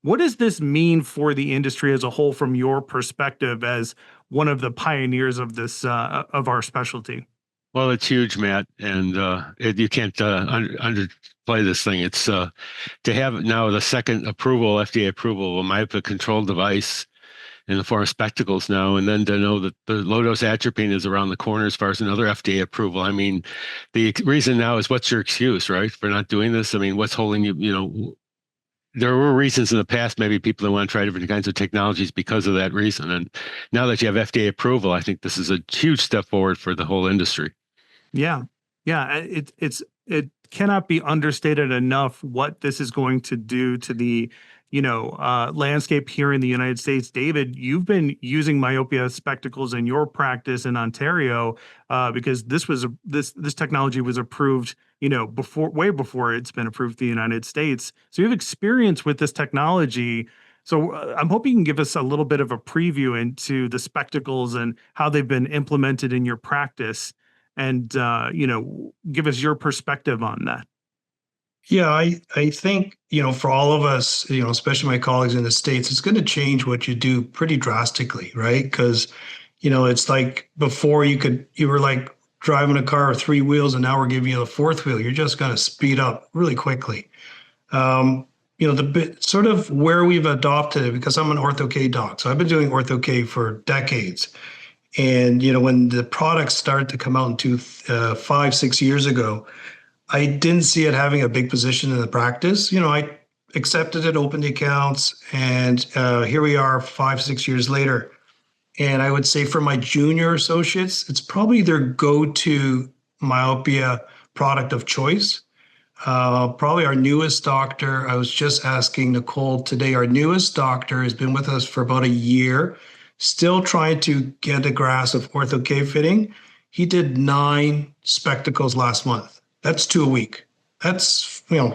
What does this mean for the industry as a whole from your perspective as one of the pioneers of this of our specialty? Well, it's huge, Matt, and you can't underplay this thing. It's to have now the second approval, FDA approval, of a myopia control device in the form of spectacles now, and then to know that the low dose atropine is around the corner as far as another FDA approval. I mean, the reason now is what's your excuse, right, for not doing this? I mean, what's holding you? There were reasons in the past, maybe people that want to try different kinds of technologies because of that reason. And now that you have FDA approval, I think this is a huge step forward for the whole industry. Yeah. Yeah. It cannot be understated enough what this is going to do to the, landscape here in the United States. David, you've been using myopia spectacles in your practice in Ontario, because this technology was approved, way before it's been approved in the United States. So you have experience with this technology. So I'm hoping you can give us a little bit of a preview into the spectacles and how they've been implemented in your practice, and give us your perspective on that. Yeah, I think, for all of us, especially my colleagues in the States, it's going to change what you do pretty drastically, right? Because, it's like before you were like driving a car with three wheels, and now we're giving you the fourth wheel. You're just going to speed up really quickly. The bit sort of where we've adopted it, because I'm an ortho-K doc, so I've been doing ortho-K for decades. And, when the products started to come out in 5-6 years ago, I didn't see it having a big position in the practice. I accepted it, opened the accounts, and here we are 5-6 years later. And I would say for my junior associates, it's probably their go-to myopia product of choice. Probably our newest doctor, I was just asking Nicole today, our newest doctor has been with us for about a year, still trying to get a grasp of ortho-K fitting. He did 9 spectacles last month. That's 2 a week. That's,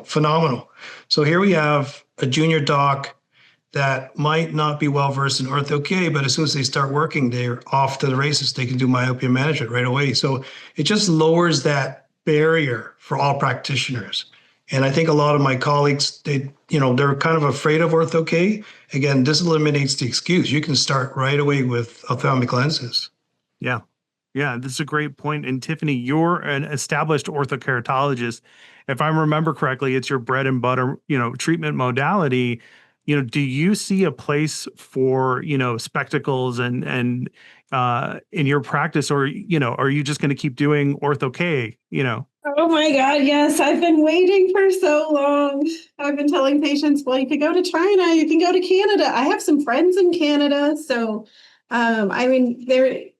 phenomenal. So here we have a junior doc that might not be well-versed in ortho-K, but as soon as they start working, they're off to the races. They can do myopia management right away. So it just lowers that barrier for all practitioners. And I think a lot of my colleagues, they're kind of afraid of ortho-K. Again, this eliminates the excuse. You can start right away with ophthalmic lenses. Yeah. Yeah, this is a great point. And Tiffany, you're an established orthokeratologist. If I remember correctly, it's your bread and butter, treatment modality. Do you see a place for, spectacles and in your practice, or, are you just going to keep doing ortho-K, Oh my God, yes. I've been waiting for so long. I've been telling patients, well, you could go to China, you can go to Canada. I have some friends in Canada. So,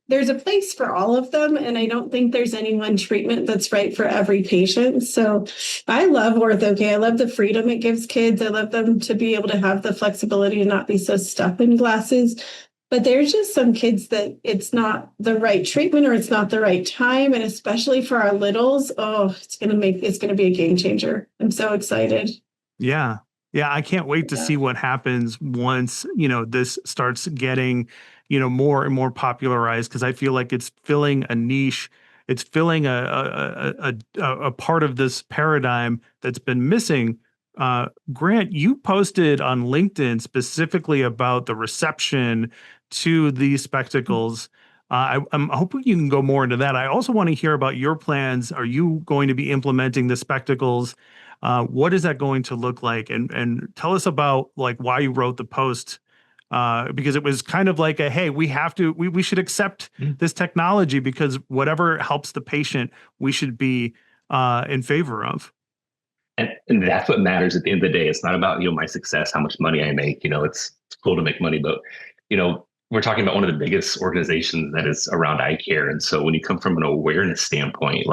there's a place for all of them, and I don't think there's any one treatment that's right for every patient. So I love ortho-K. I love the freedom it gives kids. I love them to be able to have the flexibility and not be so stuck in glasses. But there's just some kids that it's not the right treatment or it's not the right time. And especially for our littles, it's going to be a game changer. I'm so excited. Yeah. Yeah. I can't wait to see what happens once, this starts getting, more and more popularized, because I feel like it's filling a niche. It's filling a part of this paradigm that's been missing. Grant, you posted on LinkedIn specifically about the reception to these spectacles. I'm hoping you can go more into that. I also want to hear about your plans. Are you going to be implementing the spectacles? What is that going to look like? And tell us about why you wrote the post. Because it was kind of like hey, we should accept this technology, because whatever helps the patient, we should be in favor of. And that's what matters at the end of the day. It's not about, my success, how much money I make. It's cool to make money, but, we're talking about one of the biggest organizations that is around eye care. And so when you come from an awareness standpoint,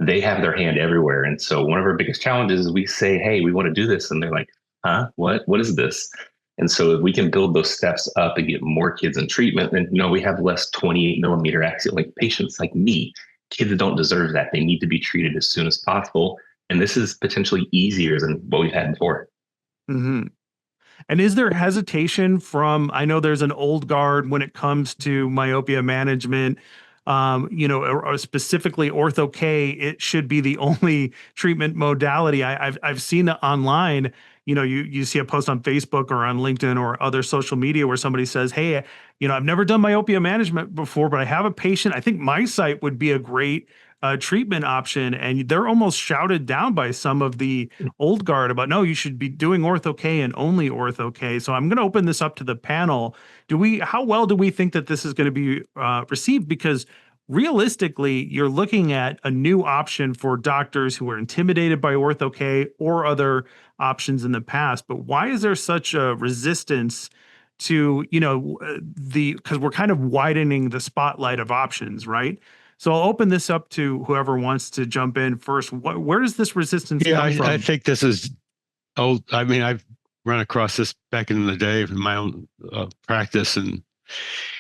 they have their hand everywhere. And so one of our biggest challenges is we say, hey, we want to do this. And they're like, huh, what is this? And so if we can build those steps up and get more kids in treatment, then, we have less 28 millimeter axial length patients like me. Kids don't deserve that. They need to be treated as soon as possible. And this is potentially easier than what we've had before. Mm-hmm. And is there hesitation from, I know there's an old guard when it comes to myopia management. or specifically Ortho K, it should be the only treatment modality. I've seen it online. You see a post on Facebook or on LinkedIn or other social media where somebody says, "Hey, I've never done myopia management before, but I have a patient. I think my site would be a great treatment option," and they're almost shouted down by some of the old guard about, no, you should be doing Ortho K and only Ortho K. So I'm going to open this up to the panel. How well do we think that this is going to be received? Because realistically, you're looking at a new option for doctors who are intimidated by Ortho K or other options in the past. But why is there such a resistance to, because we're kind of widening the spotlight of options, right? So I'll open this up to whoever wants to jump in first. Where does this resistance come from? I think this is old. I mean, I've run across this back in the day in my own practice, and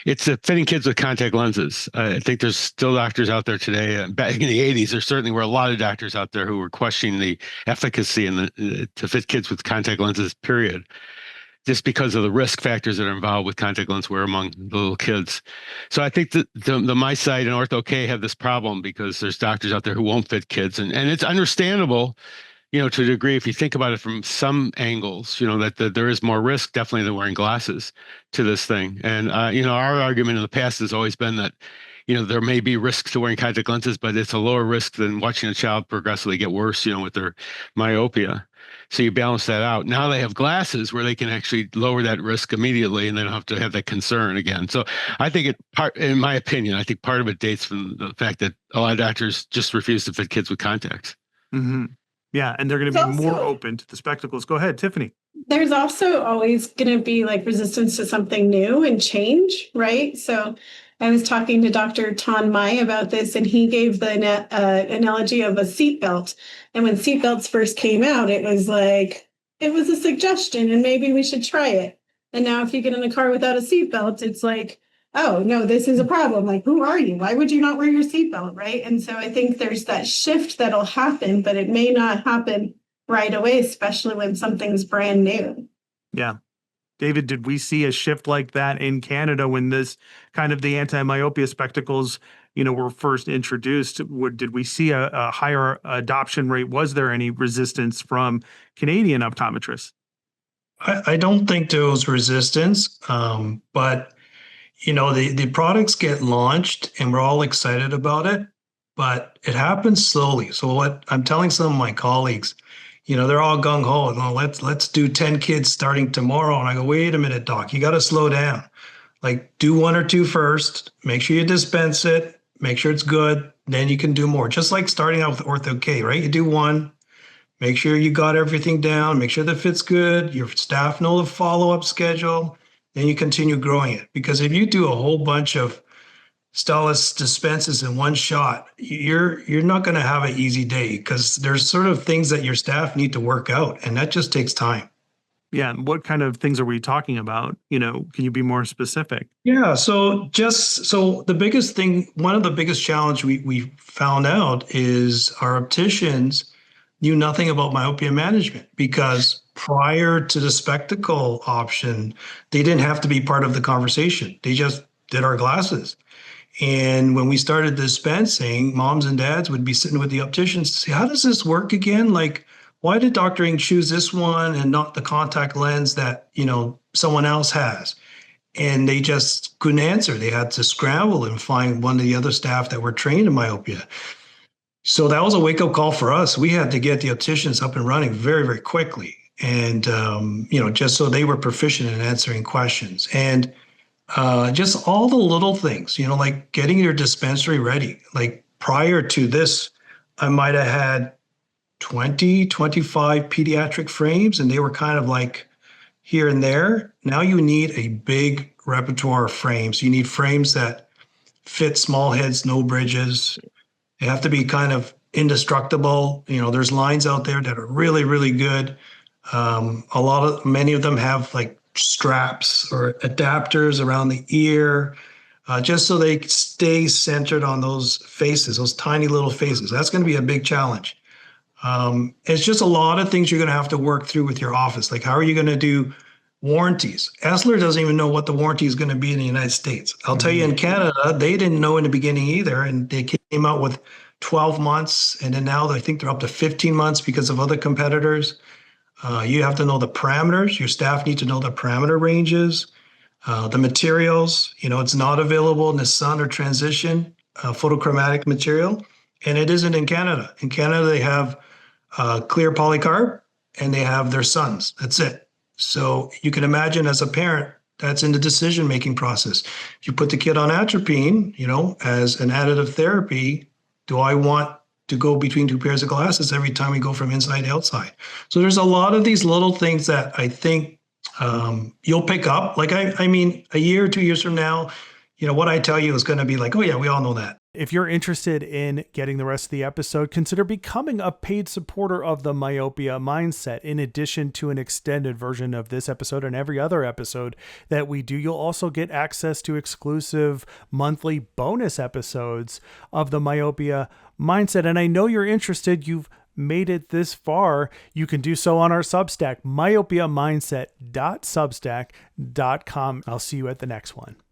it's fitting kids with contact lenses. I think there's still doctors out there today. Back in the 80s, there certainly were a lot of doctors out there who were questioning the efficacy to fit kids with contact lenses, period, just because of the risk factors that are involved with contact lens wear among the little kids. So I think that the MySight and Ortho K have this problem because there's doctors out there who won't fit kids. And it's understandable, to a degree, if you think about it from some angles, that there is more risk definitely than wearing glasses to this thing. And, our argument in the past has always been that, there may be risks to wearing contact lenses, but it's a lower risk than watching a child progressively get worse, with their myopia. So you balance that out. Now they have glasses where they can actually lower that risk immediately and they don't have to have that concern again. So I think in my opinion, I think part of it dates from the fact that a lot of doctors just refuse to fit kids with contacts. Mm-hmm. Yeah, and they're going to be more open to the spectacles. Go ahead, Tiffany. There's also always going to be resistance to something new and change, right? So I was talking to Dr. Tan Mai about this, and he gave the analogy of a seatbelt. And when seatbelts first came out, it was a suggestion, and maybe we should try it. And now if you get in a car without a seatbelt, it's oh, no, this is a problem. Who are you? Why would you not wear your seatbelt, right? And so I think there's that shift that'll happen, but it may not happen right away, especially when something's brand new. Yeah. David, did we see a shift like that in Canada when this kind of the anti-myopia spectacles, were first introduced? Did we see a higher adoption rate? Was there any resistance from Canadian optometrists? I don't think there was resistance, but the products get launched and we're all excited about it, but it happens slowly. So what I'm telling some of my colleagues, they're all gung ho. No, let's do 10 kids starting tomorrow. And I go, wait a minute, doc, you got to slow down. Do 1 or 2 first, make sure you dispense it, make sure it's good. Then you can do more. Just like starting out with Ortho K, right? You do 1, make sure you got everything down, make sure the fit's good. Your staff know the follow-up schedule. Then you continue growing it. Because if you do a whole bunch of Stellus dispenses in one shot, you're not going to have an easy day because there's sort of things that your staff need to work out, and that just takes time. Yeah. What kind of things are we talking about? Can you be more specific? Yeah. So the biggest thing, one of the biggest challenge we found out is our opticians knew nothing about myopia management because prior to the spectacle option, they didn't have to be part of the conversation. They just did our glasses. And when we started dispensing, moms and dads would be sitting with the opticians to say, how does this work again? Why did Dr. Ng choose this one and not the contact lens that, someone else has? And they just couldn't answer. They had to scramble and find one of the other staff that were trained in myopia. So that was a wake-up call for us. We had to get the opticians up and running very, very quickly. And, just so they were proficient in answering questions. And just all the little things, like getting your dispensary ready. Prior to this, I might have had 20, 25 pediatric frames, and they were kind of here and there. Now you need a big repertoire of frames. You need frames that fit small heads, no bridges. They have to be kind of indestructible. There's lines out there that are really, really good. Many of them have straps or adapters around the ear, just so they stay centered on those faces, those tiny little faces. That's going to be a big challenge. It's just a lot of things you're going to have to work through with your office. How are you going to do Warranties. Esler doesn't even know what the warranty is going to be in the United States. I'll tell you, in Canada, they didn't know in the beginning either, and they came out with 12 months, and then now I think they're up to 15 months because of other competitors. You have to know the parameters. Your staff need to know the parameter ranges, the materials. It's not available in the sun or transition photochromatic material, and it isn't in Canada. In Canada, they have clear polycarb, and they have their suns. That's it. So you can imagine as a parent, that's in the decision-making process. If you put the kid on atropine, as an additive therapy, do I want to go between two pairs of glasses every time we go from inside to outside? So there's a lot of these little things that I think you'll pick up. Like, I mean, a year or 2 years from now, what I tell you is going to be like, oh yeah, we all know that. If you're interested in getting the rest of the episode, consider becoming a paid supporter of the Myopia Mindset. In addition to an extended version of this episode and every other episode that we do, you'll also get access to exclusive monthly bonus episodes of the Myopia Mindset. And I know you're interested. You've made it this far. You can do so on our Substack, myopiamindset.substack.com. I'll see you at the next one.